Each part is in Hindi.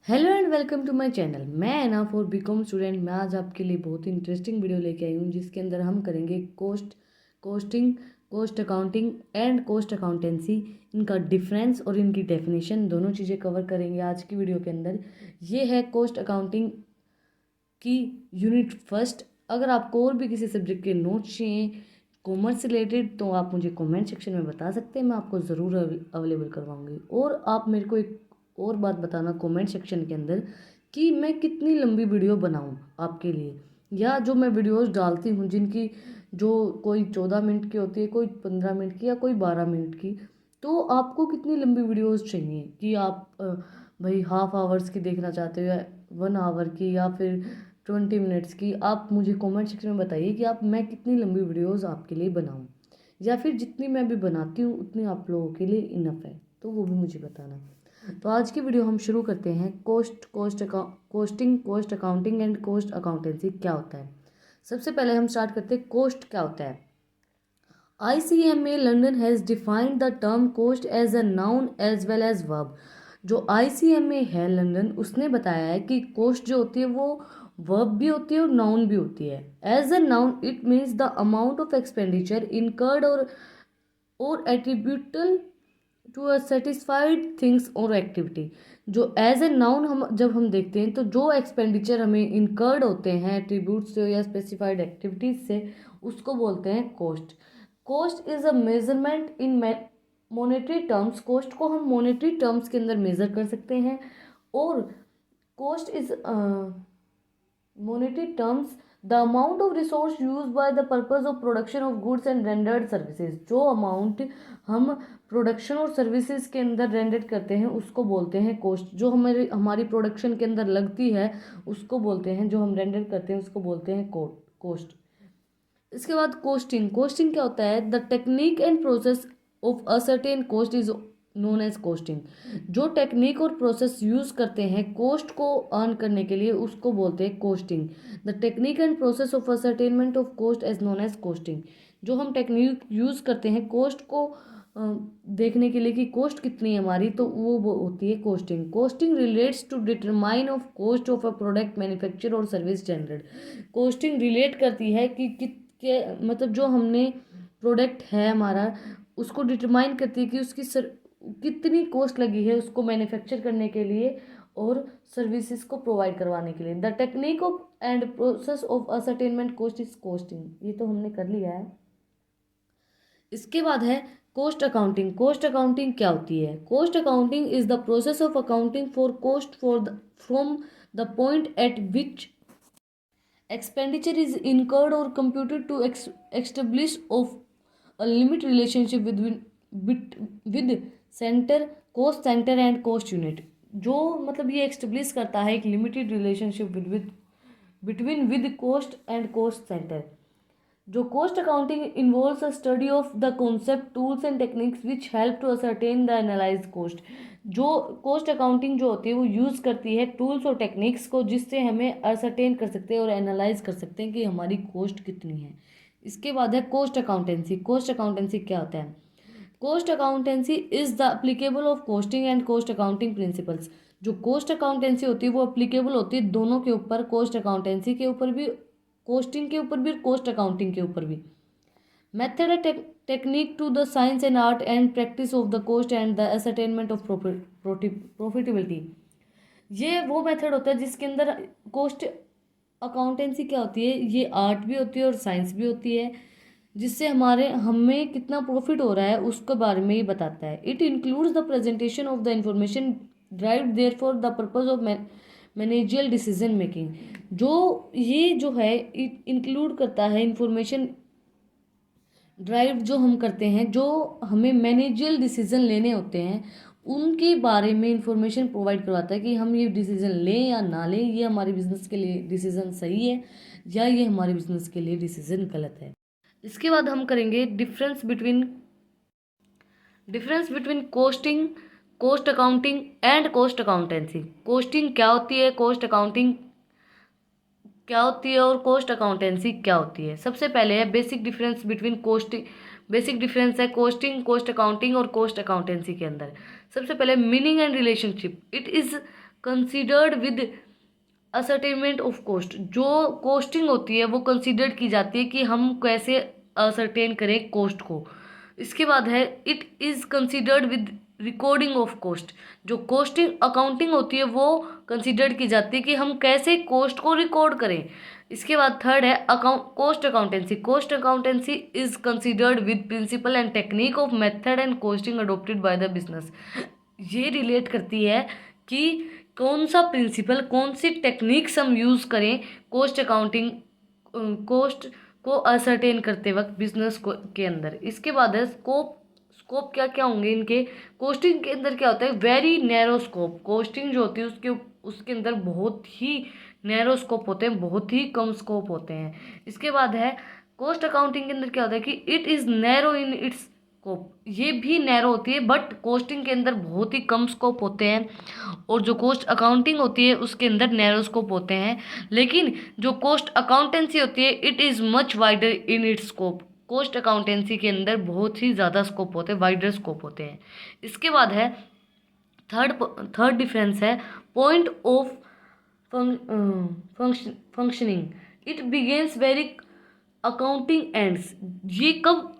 Hello and welcome to my channel. मैं एना फॉर बीकॉम स्टूडेंट। मैं आज आपके लिए बहुत ही इंटरेस्टिंग वीडियो लेके आई हूँ जिसके अंदर हम करेंगे costing, cost accounting and cost accountancy. इनका डिफरेंस और इनकी डेफिनेशन दोनों चीज़ें कवर करेंगे आज की वीडियो के अंदर। ये है कॉस्ट अकाउंटिंग की यूनिट फर्स्ट। अगर आपको और भी किसी सब्जेक्ट के नोट्स चाहिए कॉमर्स से रिलेटेड तो आप मुझे कमेंट सेक्शन में बता सकते हैं, मैं आपको ज़रूर अवेलेबल करवाऊंगी। और आप मेरे को एक और बात बताना कमेंट सेक्शन के अंदर कि मैं कितनी लंबी वीडियो बनाऊं आपके लिए, या जो मैं वीडियोस डालती हूं जिनकी जो कोई 14 मिनट की होती है, कोई 15 मिनट की, या कोई 12 मिनट की, तो आपको कितनी लंबी वीडियोस चाहिए कि आप भाई हाफ आवर्स की देखना चाहते हो या 1 आवर की या फिर 20 मिनट्स की। आप मुझे कमेंट सेक्शन में बताइए कि मैं कितनी लंबी वीडियोस आपके लिए बनाऊं, या फिर जितनी मैं अभी बनाती हूँ उतनी आप लोगों के लिए इनफ है, तो वो भी मुझे बताना। तो आज की वीडियो हम शुरू करते हैं। Costing, cost accounting and cost accountancy क्या होता है। सबसे पहले हम स्टार्ट करते हैं कोस्ट क्या होता है। ICMA London has defined the term cost as a noun as well as verb. जो ICMA है लंदन, उसने बताया है कि कोस्ट जो होती है वो वर्ब भी होती है और नाउन भी होती है। As a noun it means the amount of expenditure incurred or attributable to a satisfied things or activity. जो एज ए नाउन हम देखते हैं तो जो एक्सपेंडिचर हमें इनकर्ड होते हैं एट्रीब्यूट से या स्पेसिफाइड एक्टिविटीज से, उसको बोलते हैं cost. Cost is a measurement in monetary terms. Cost को हम मोनेटरी टर्म्स के अंदर मेजर कर सकते हैं। और cost is monetary terms the amount of resource used by the purpose of production of goods and rendered services। जो अमाउंट हम प्रोडक्शन और सर्विसेज के अंदर रेंडेड करते हैं उसको बोलते हैं कोस्ट। जो हमारी प्रोडक्शन के अंदर लगती है उसको बोलते हैं, जो हम रेंडेड करते हैं उसको बोलते हैं कोस्ट। इसके बाद कोस्टिंग। कोस्टिंग क्या होता है? The technique and process of a certain cost is known as costing. जो टेक्निक और प्रोसेस यूज करते हैं कोस्ट को अर्न करने के लिए उसको बोलते हैं costing. The technique and process of ascertainment of cost as known as costing. जो हम टेक्निक यूज करते हैं कोस्ट को देखने के लिए कि कोस्ट कितनी है हमारी, तो वो होती है costing. Costing relates to determine of cost of a product manufacture or service generate. Costing relate करती है कि मतलब जो हमने प्रोडक्ट है हमारा उसको डिटरमाइन करती है कि उसकी कितनी कॉस्ट लगी है उसको मैन्युफैक्चर करने के लिए और सर्विसेज को प्रोवाइड करवाने के लिए। The technique of and process of ascertainment cost is costing. ये तो हमने कर लिया है। इसके बाद है कॉस्ट अकाउंटिंग। कॉस्ट अकाउंटिंग क्या होती है? Cost accounting is the process of accounting for cost from the point eight which expenditure is incurred or computed to establish of a limit relationship with center, cost center and cost unit। जो मतलब ये एस्टेब्लिश करता है एक limited relationship with between with cost and cost centre. जो cost accounting involves a study of the concept, tools and techniques which help to ascertain the analyse cost. जो कोस्ट अकाउंटिंग जो होती है वो यूज़ करती है टूल्स और टेक्निक्स को जिससे हमें असरटेन कर सकते हैं और एनालाइज कर सकते हैं कि हमारी कोस्ट कितनी है। इसके बाद है कोस्ट अकाउंटेंसी। कोस्ट अकाउंटेंसी क्या होता है? Cost accountancy is the applicable of costing and cost accounting principles. जो कोस्ट अकाउंटेंसी होती है वो अप्लीकेबल होती है दोनों के ऊपर, कोस्ट अकाउंटेंसी के ऊपर भी, कोस्टिंग के ऊपर भी और कोस्ट अकाउंटिंग के ऊपर भी। मेथड है technique to the science and art and practice of the cost and the ascertainment of profitability. ये वो मेथड होता है जिसके अंदर कोस्ट अकाउंटेंसी क्या होती है, ये आर्ट भी होती है और साइंस भी होती है, जिससे हमें कितना प्रॉफिट हो रहा है उसके बारे में ये बताता है। It includes the presentation of the information drive there for the purpose of managerial decision making. जो ये जो है इंक्लूड करता है इंफॉर्मेशन ड्राइव जो हम करते हैं, जो हमें मैनेजियल डिसीजन लेने होते हैं उनके बारे में इंफॉर्मेशन प्रोवाइड करवाता है कि हम ये डिसीजन लें या ना लें, ये हमारे बिजनेस के लिए डिसीजन सही है या ये हमारे बिजनेस के लिए डिसीजन गलत है। इसके बाद हम करेंगे difference between costing, cost accounting and cost accountancy. Costing क्या होती है, कोस्ट अकाउंटिंग क्या होती है और कोस्ट अकाउंटेंसी क्या होती है। सबसे पहले है basic difference between costing. Basic difference है कोस्टिंग, कोस्ट अकाउंटिंग और कोस्ट अकाउंटेंसी के अंदर। सबसे पहले meaning and relationship. It is considered with ascertainment of cost. जो कॉस्टिंग होती है वो कंसिडर की जाती है कि हम कैसे असर्टेन करें कॉस्ट को। इसके बाद है it is considered with recording of cost. जो कॉस्टिंग अकाउंटिंग होती है वो कंसिडर की जाती है कि हम कैसे कॉस्ट को रिकॉर्ड करें। इसके बाद थर्ड है cost accountancy. Cost accountancy is considered with principle and technique of method and costing adopted by the business. ये रिलेट करती है कि कौन सा प्रिंसिपल, कौन सी टेक्निक्स हम यूज़ करें कॉस्ट अकाउंटिंग, कॉस्ट को असरटेन करते वक्त बिजनेस को के अंदर। इसके बाद है स्कोप। स्कोप क्या क्या होंगे इनके। कॉस्टिंग के अंदर क्या होता है, वेरी नैरो स्कोप। कॉस्टिंग जो होती है उसके अंदर बहुत ही नैरो स्कोप होते हैं, बहुत ही कम स्कोप होते हैं। इसके बाद है कॉस्ट अकाउंटिंग के अंदर क्या होता है कि it is narrow in its scope. ये भी नैरो होती है बट कॉस्टिंग के अंदर बहुत ही कम स्कोप होते हैं, और जो कॉस्ट अकाउंटिंग होती है उसके अंदर नैरो स्कोप होते हैं। लेकिन जो कॉस्ट अकाउंटेंसी होती है it is much wider in its scope. Cost accountancy के अंदर बहुत ही ज़्यादा स्कोप होते हैं, वाइडर स्कोप होते हैं। इसके बाद है थर्ड डिफरेंस है point of functioning. It begins very accounting ends. ये कब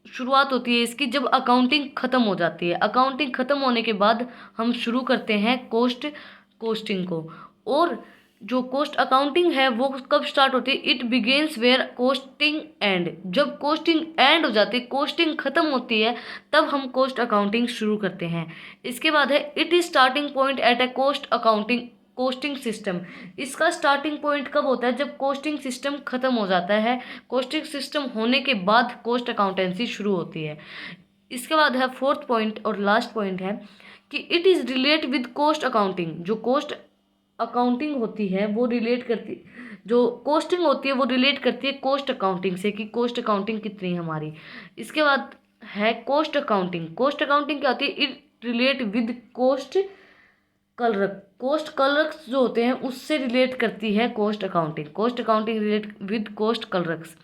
शुरुआत होती है इसकी, जब अकाउंटिंग ख़त्म हो जाती है। अकाउंटिंग ख़त्म होने के बाद हम शुरू करते हैं कॉस्टिंग को। और जो कॉस्ट अकाउंटिंग है वो कब स्टार्ट होती है, it begins where costing end. जब कॉस्टिंग एंड हो जाती है, कॉस्टिंग ख़त्म होती है, तब हम कॉस्ट अकाउंटिंग शुरू करते हैं। इसके बाद है it is starting point at a costing system. इसका स्टार्टिंग पॉइंट कब होता है, जब कोस्टिंग सिस्टम खत्म हो जाता है। कोस्टिंग सिस्टम होने के बाद कॉस्ट अकाउंटेंसी शुरू होती है। इसके बाद है फोर्थ पॉइंट और लास्ट पॉइंट है कि it is relate with cost accounting. जो कॉस्ट अकाउंटिंग होती है वो रिलेट करती, जो कॉस्टिंग होती है वो रिलेट करती है कॉस्ट अकाउंटिंग से कि कॉस्ट अकाउंटिंग कितनी है हमारी। इसके बाद है कॉस्ट अकाउंटिंग। कॉस्ट अकाउंटिंग क्या होती है, it relate with cost clerks जो होते हैं उससे रिलेट करती है cost accounting. Cost accounting relate with cost clerks.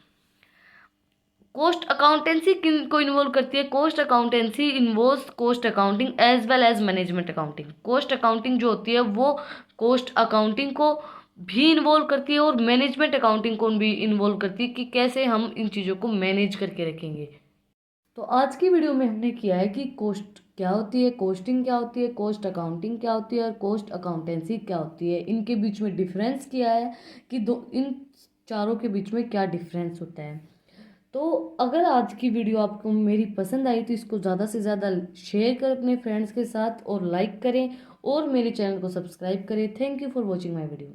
Cost accountancy किन को इन्वॉल्व करती है, cost accountancy involve cost accounting as well as management accounting. Cost accounting जो होती है वो कॉस्ट अकाउंटिंग को भी इन्वॉल्व करती है और मैनेजमेंट अकाउंटिंग को भी इन्वॉल्व करती है कि कैसे हम इन चीज़ों को मैनेज करके रखेंगे। तो आज की वीडियो में हमने किया है कि कॉस्ट क्या होती है, कॉस्टिंग क्या होती है, कॉस्ट अकाउंटिंग क्या होती है और कॉस्ट अकाउंटेंसी क्या होती है। इनके बीच में डिफरेंस किया है कि इन चारों के बीच में क्या डिफरेंस होता है। तो अगर आज की वीडियो आपको मेरी पसंद आई तो इसको ज़्यादा से ज़्यादा शेयर कर अपने फ्रेंड्स के साथ और लाइक करें और मेरे चैनल को सब्सक्राइब करें। Thank you for watching my video.